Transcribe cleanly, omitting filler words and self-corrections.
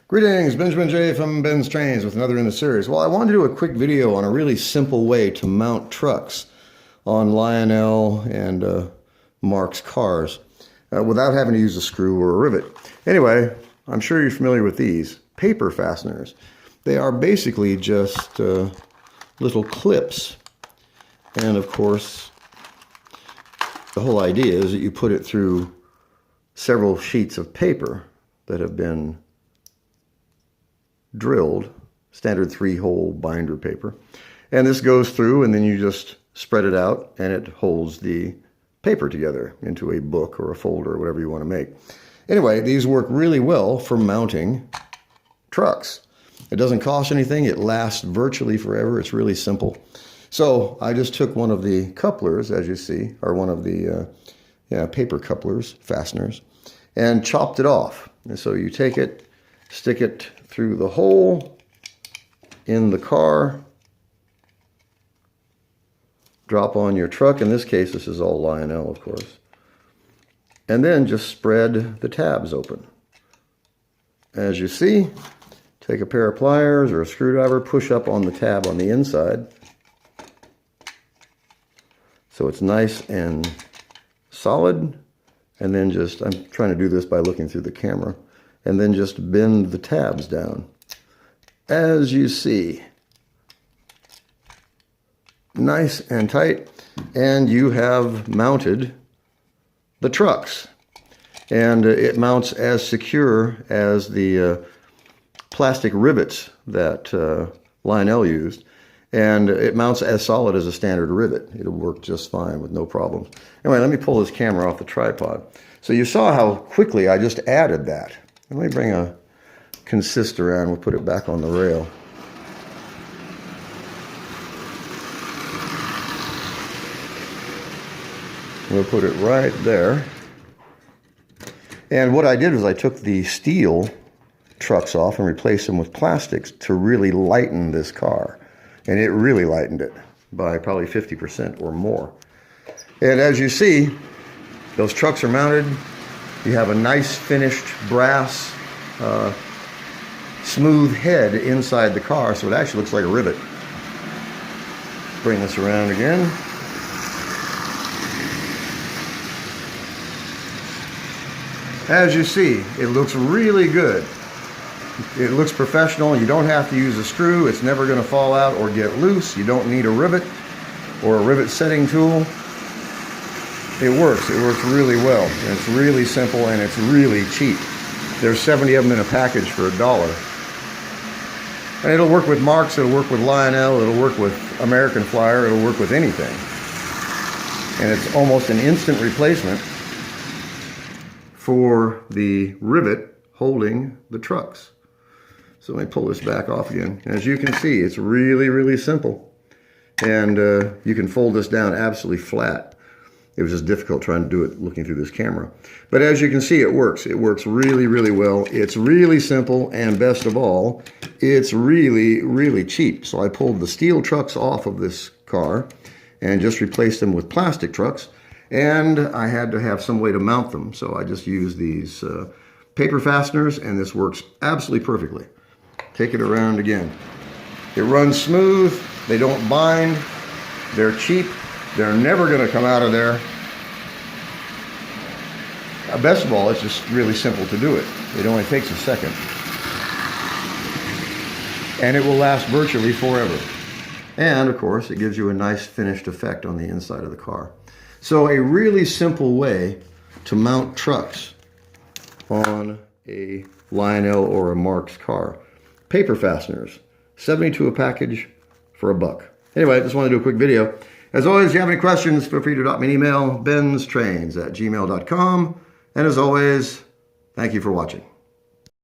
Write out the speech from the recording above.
Greetings, Benjamin J from BENZTRAINZ with another in the series. Well, I wanted to do a quick video on a really simple way to mount trucks on Lionel and Marx cars without having to use a screw or a rivet. Anyway, I'm sure you're familiar with these paper fasteners. They are basically just little clips. And of course, the whole idea is that you put it through several sheets of paper that have been drilled, standard 3-hole binder paper. And this goes through, and then you just spread it out, and it holds the paper together into a book or a folder or whatever you want to make. Anyway, these work really well for mounting trucks. It doesn't cost anything. It lasts virtually forever. It's really simple. So I just took one of the couplers, as you see, or one of the paper couplers, fasteners, and chopped it off. And so you take it, stick it through the hole in the car, drop on your truck. In this case, this is all Lionel, of course. And then just spread the tabs open. As you see, take a pair of pliers or a screwdriver, push up on the tab on the inside, so it's nice and solid. And then just, I'm trying to do this by looking through the camera, and then just bend the tabs down. As you see, nice and tight, and you have mounted the trucks. And it mounts as secure as the plastic rivets that Lionel used, and it mounts as solid as a standard rivet. It'll work just fine with no problems. Anyway, let me pull this camera off the tripod. So you saw how quickly I just added that. Let me bring a consist around. We'll put it back on the rail. We'll put it right there. And what I did was I took the steel trucks off and replaced them with plastics to really lighten this car. And it really lightened it by probably 50% or more. And as you see, those trucks are mounted. You have a nice finished brass smooth head inside the car, so it actually looks like a rivet. Bring this around again. As you see, it looks really good. It looks professional. You don't have to use a screw. It's never going to fall out or get loose. You don't need a rivet or a rivet setting tool. It works. It works really well. And it's really simple, and it's really cheap. There's 70 of them in a package for $1. And it'll work with Marx, it'll work with Lionel, it'll work with American Flyer, it'll work with anything. And it's almost an instant replacement for the rivet holding the trucks. So let me pull this back off again. As you can see, it's really, really simple. And you can fold this down absolutely flat. It was just difficult trying to do it looking through this camera. But as you can see, it works. It works really, really well. It's really simple, and best of all, it's really, really cheap. So I pulled the steel trucks off of this car and just replaced them with plastic trucks. And I had to have some way to mount them. So I just used these paper fasteners, and this works absolutely perfectly. Take it around again. It runs smooth. They don't bind. They're cheap. They're never going to come out of there. Best of all, it's just really simple to do it. It only takes a second. And it will last virtually forever. And of course, it gives you a nice finished effect on the inside of the car. So a really simple way to mount trucks on a Lionel or a Marx car. Paper fasteners, 72 a package for $1. Anyway, I just wanted to do a quick video. As always, if you have any questions, feel free to drop me an email, benztrains@gmail.com. And as always, thank you for watching.